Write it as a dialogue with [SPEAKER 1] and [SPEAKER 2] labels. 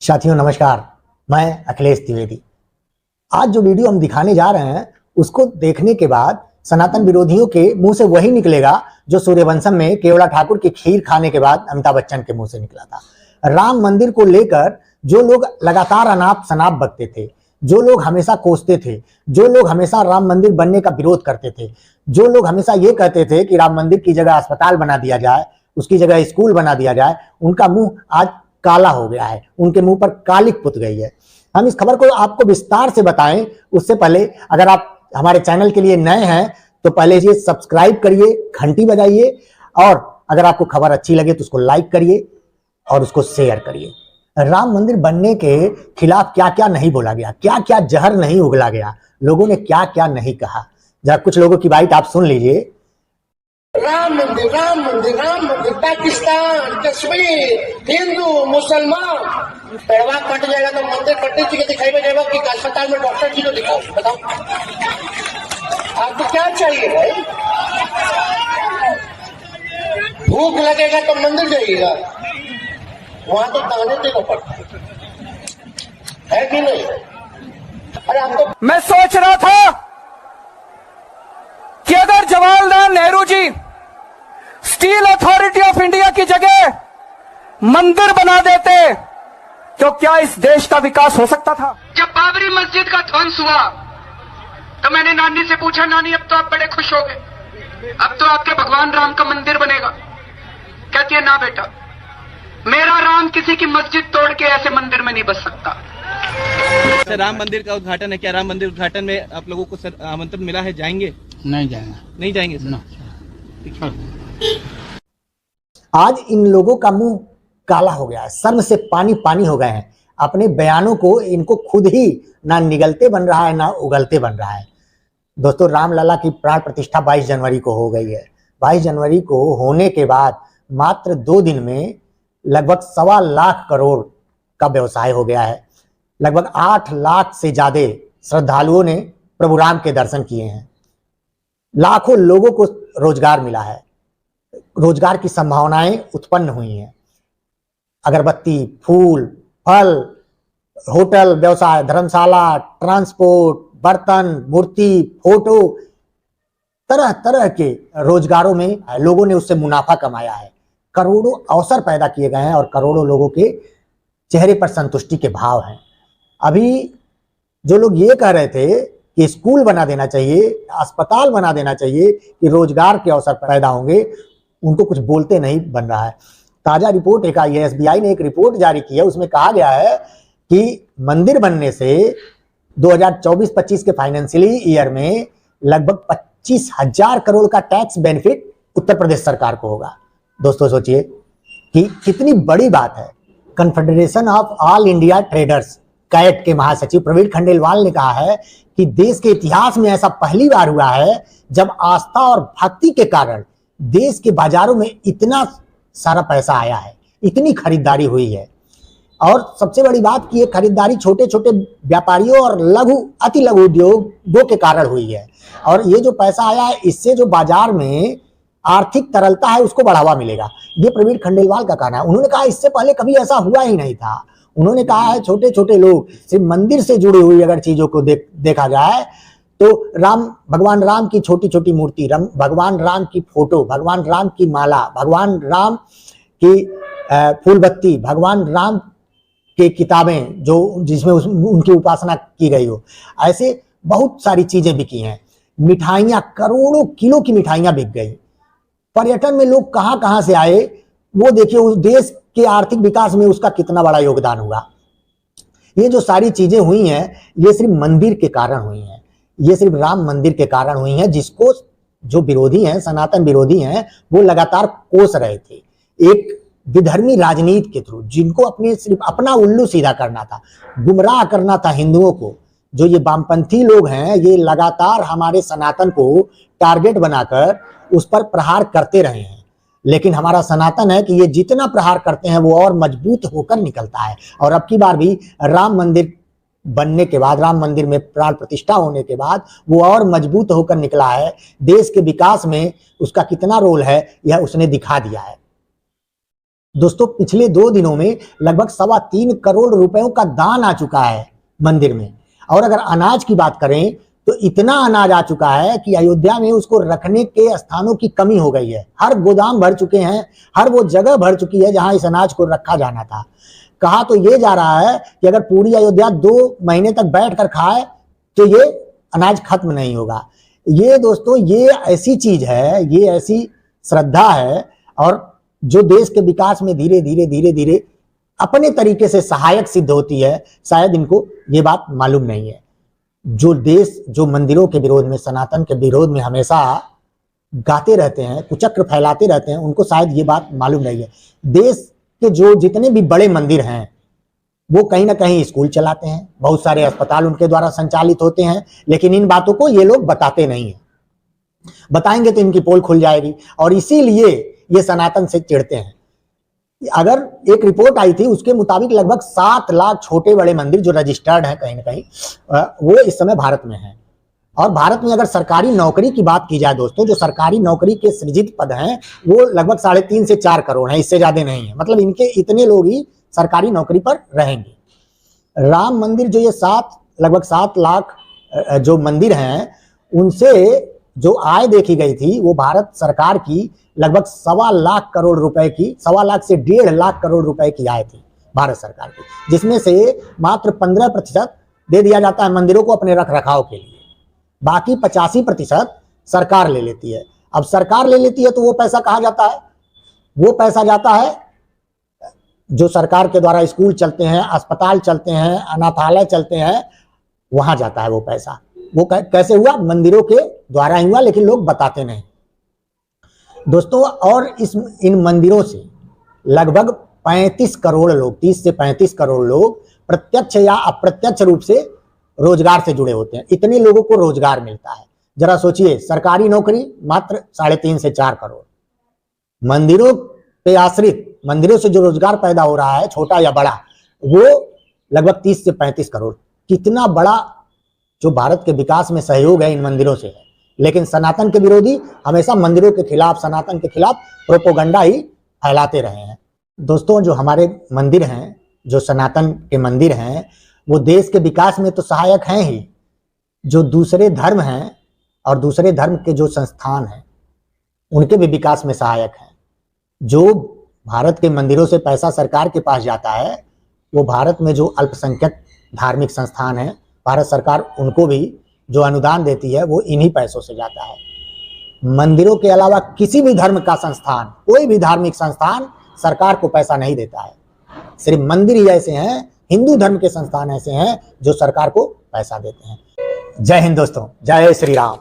[SPEAKER 1] साथियों नमस्कार, मैं अखिलेश द्विवेदी। आज जो वीडियो हम दिखाने जा रहे हैं उसको देखने के बाद सनातन विरोधियों के मुंह से वही निकलेगा जो सूर्यवंशम में केवड़ा ठाकुर की खीर खाने के बाद अमिताभ बच्चन के मुंह से निकला था। राम मंदिर को लेकर जो लोग लगातार अनाप शनाप बकते थे, जो लोग हमेशा कोसते थे, जो लोग हमेशा राम मंदिर बनने का विरोध करते थे, जो लोग हमेशा ये कहते थे कि राम मंदिर की जगह अस्पताल बना दिया जाए, उसकी जगह स्कूल बना दिया जाए, उनका मुंह आज काला हो गया है, उनके मुंह पर कालिक पुत गई है। हम इस खबर को आपको विस्तार से बताएं उससे पहले अगर आप हमारे चैनल के लिए नए हैं तो पहले ये सब्सक्राइब करिए, घंटी बजाइए और अगर आपको खबर अच्छी लगे तो उसको लाइक करिए और उसको शेयर करिए। राम मंदिर बनने के खिलाफ क्या क्या नहीं बोला गया, क्या क्या जहर नहीं उगला गया, लोगों ने क्या क्या नहीं कहा, जरा कुछ लोगों की बात आप सुन लीजिए।
[SPEAKER 2] राम मंदिर राम मंदिर राम मंदिर, पाकिस्तान, कश्मीर, हिंदू मुसलमान, पैरवा कट जाएगा तो मंदिर कटने चाहिए, दिखाई में जाएगा कि अस्पताल में डॉक्टर जी को दिखाओ। बताओ आपको क्या चाहिए भाई? भूख लगेगा तो मंदिर जाइएगा, वहां तो दाने देना पड़ता है कि नहीं? अरे आपको
[SPEAKER 3] मैं सोच रहा था कि अगर Jawaharlal Nehru ji steel authority of India की जगह मंदिर बना देते तो क्या इस देश का विकास हो सकता था?
[SPEAKER 4] जब बाबरी मस्जिद का ध्वंस हुआ तो मैंने नानी से पूछा, नानी अब तो आप बड़े खुश हो गए, अब तो आपके भगवान राम का मंदिर बनेगा। कहती है ना बेटा, मेरा राम किसी की मस्जिद तोड़ के ऐसे मंदिर में नहीं बस सकता।
[SPEAKER 5] सर, राम मंदिर का उद्घाटन है, क्या राम मंदिर उद्घाटन में आप लोगों को सर आमंत्रण मिला है? जाएंगे?
[SPEAKER 6] नहीं जाएगा।
[SPEAKER 5] नहीं जाएंगे सर?
[SPEAKER 1] आज इन लोगों का मुंह काला हो गया है, शर्म से पानी पानी हो गए हैं। अपने बयानों को इनको खुद ही ना निगलते बन रहा है ना उगलते बन रहा है। दोस्तों, रामलला की प्राण प्रतिष्ठा 22 जनवरी को हो गई है। 22 जनवरी को होने के बाद मात्र 2 दिन में लगभग 1.25 लाख करोड़ का व्यवसाय हो गया है। लगभग 8 लाख से ज्यादा श्रद्धालुओं ने प्रभु राम के दर्शन किए हैं। लाखों लोगों को रोजगार मिला है, रोजगार की संभावनाएं उत्पन्न हुई हैं। अगरबत्ती, फूल, फल, होटल व्यवसाय, धर्मशाला, ट्रांसपोर्ट, बर्तन, मूर्ति, फोटो, तरह तरह के रोजगारों में लोगों ने उससे मुनाफा कमाया है। करोड़ों अवसर पैदा किए गए हैं और करोड़ों लोगों के चेहरे पर संतुष्टि के भाव हैं। अभी जो लोग ये कह रहे थे कि स्कूल बना देना चाहिए, अस्पताल बना देना चाहिए, कि रोजगार के अवसर पैदा होंगे, उनको कुछ बोलते नहीं बन रहा है। ताजा रिपोर्ट एक आई है, एसबीआई ने एक रिपोर्ट जारी की है, उसमें कहा गया है कि मंदिर बनने से 2024-25 के फाइनेंशियल ईयर में लगभग 25,000 करोड़ का टैक्स बेनिफिट उत्तर प्रदेश सरकार को होगा। दोस्तों सोचिए कि कितनी बड़ी बात है। Confederation of all India traders CAIT के महासचिव प्रवीण खंडेलवाल ने कहा है कि देश के इतिहास में ऐसा पहली बार हुआ है जब आस्था और भक्ति के कारण देश के बाजारों में इतना सारा पैसा आया है, इतनी खरीदारी हुई है। और सबसे बड़ी बात कि ये खरीदारी छोटे छोटे व्यापारियों और लघु अति लघु उद्योगों के कारण हुई है। और ये जो पैसा आया है इससे जो बाजार में आर्थिक तरलता है उसको बढ़ावा मिलेगा, ये प्रवीण खंडेलवाल का कहना है। उन्होंने कहा इससे पहले कभी ऐसा हुआ ही नहीं था। उन्होंने कहा है छोटे छोटे लोग सिर्फ मंदिर से जुड़ी हुई अगर चीजों को देखा जाए तो भगवान राम की छोटी छोटी मूर्ति, भगवान राम की फोटो, भगवान राम की माला, भगवान राम की फूलबत्ती, भगवान राम के किताबें जो जिसमें उनकी उपासना की गई हो, ऐसे बहुत सारी चीजें बिकी हैं। मिठाइयां, करोड़ों किलो की मिठाइयां बिक गई। पर्यटन में लोग कहां कहां से आए, वो देखिए उस देश के आर्थिक विकास में उसका कितना बड़ा योगदान हुआ। ये जो सारी चीजें हुई हैं ये सिर्फ मंदिर के कारण हुई हैं, ये सिर्फ राम मंदिर के कारण हुई हैं, जिसको जो विरोधी हैं, सनातन विरोधी हैं, वो लगातार कोस रहे थे एक विधर्मी राजनीति के थ्रू, जिनको अपने सिर्फ अपना उल्लू सीधा करना था, गुमराह करना था हिंदुओं को। जो ये वामपंथी लोग हैं ये लगातार हमारे सनातन को टारगेट बनाकर उस पर प्रहार करते रहे हैं, लेकिन हमारा सनातन है कि ये जितना प्रहार करते हैं वो और मजबूत होकर निकलता है। और अब की बार भी राम मंदिर बनने के बाद, राम मंदिर में प्राण प्रतिष्ठा होने के बाद वो और मजबूत होकर निकला है। देश के विकास में उसका कितना रोल है यह उसने दिखा दिया है। दोस्तों पिछले 2 दिनों में लगभग 3.25 करोड़ रुपयों का दान आ चुका है मंदिर में। और अगर अनाज की बात करें तो इतना अनाज आ चुका है कि अयोध्या में उसको रखने के स्थानों की कमी हो गई है। हर गोदाम भर चुके हैं, हर वो जगह भर चुकी है जहां इस अनाज को रखा जाना था। कहा तो ये जा रहा है कि अगर पूरी अयोध्या 2 महीने तक बैठ कर खाए तो ये अनाज खत्म नहीं होगा। ये दोस्तों ये ऐसी चीज है, ये ऐसी श्रद्धा है और जो देश के विकास में धीरे धीरे अपने तरीके से सहायक सिद्ध होती है। शायद इनको ये बात मालूम नहीं है। जो देश जो मंदिरों के विरोध में, सनातन के विरोध में हमेशा गाते रहते हैं, कुचक्र फैलाते रहते हैं, उनको शायद ये बात मालूम नहीं है। देश के जो जितने भी बड़े मंदिर हैं वो कहीं ना कहीं स्कूल चलाते हैं, बहुत सारे अस्पताल उनके द्वारा संचालित होते हैं, लेकिन इन बातों को ये लोग बताते नहीं है। बताएंगे तो इनकी पोल खुल जाएगी और इसीलिए ये सनातन से चिढ़ते हैं। अगर एक रिपोर्ट आई थी उसके मुताबिक लगभग 7 लाख छोटे बड़े मंदिर जो रजिस्टर्ड हैं कहीं ना कहीं वो इस समय भारत में हैं। और भारत में अगर सरकारी नौकरी की बात की जाए दोस्तों, जो सरकारी नौकरी के सृजित पद हैं वो लगभग 3.5 से 4 करोड़ हैं, इससे ज्यादा नहीं है। मतलब इनके इतने लोग ही सरकारी नौकरी पर रहेंगे। राम मंदिर जो ये लगभग 7 लाख जो मंदिर हैं उनसे जो आय देखी गई थी वो भारत सरकार की लगभग 1.25 लाख करोड़ रुपए की, 1.25 लाख से 1.5 लाख करोड़ रुपए की आय थी भारत सरकार की, जिसमें से मात्र 15% दे दिया जाता है मंदिरों को अपने रख रखाव के लिए। बाकी 85% सरकार ले लेती है। अब सरकार ले लेती है तो वो पैसा कहाँ जाता है? वो पैसा जाता है जो सरकार के द्वारा स्कूल चलते हैं, अस्पताल चलते हैं, अनाथालय चलते हैं, वहां जाता है वो पैसा। वो कैसे हुआ? मंदिरों के द्वारा ही हुआ, लेकिन लोग बताते नहीं दोस्तों। और इन मंदिरों से लगभग 35 करोड़ लोग, 30 से 35 करोड़ लोग प्रत्यक्ष या अप्रत्यक्ष रूप से रोजगार से जुड़े होते हैं। इतने लोगों को रोजगार मिलता है। जरा सोचिए, सरकारी नौकरी मात्र 3.5 से 4 करोड़, मंदिरों पे आश्रित, मंदिरों से जो रोजगार पैदा हो रहा है छोटा या बड़ा, वो लगभग 30 से 35 करोड़। कितना बड़ा जो भारत के विकास में सहयोग है इन मंदिरों से है। लेकिन सनातन के विरोधी हमेशा मंदिरों के खिलाफ, सनातन के खिलाफ प्रोपोगंडा ही फैलाते रहे हैं। दोस्तों जो हमारे मंदिर हैं, जो सनातन के मंदिर हैं, वो देश के विकास में तो सहायक हैं ही, जो दूसरे धर्म हैं और दूसरे धर्म के जो संस्थान हैं उनके भी विकास में सहायक हैं। जो भारत के मंदिरों से पैसा सरकार के पास जाता है वो भारत में जो अल्पसंख्यक धार्मिक संस्थान हैं, भारत सरकार उनको भी जो अनुदान देती है वो इन्हीं पैसों से जाता है। मंदिरों के अलावा किसी भी धर्म का संस्थान, कोई भी धार्मिक संस्थान सरकार को पैसा नहीं देता है। सिर्फ मंदिर ही ऐसे हैं, हिंदू धर्म के संस्थान ऐसे हैं जो सरकार को पैसा देते हैं। जय हिंद दोस्तों, जय श्री राम।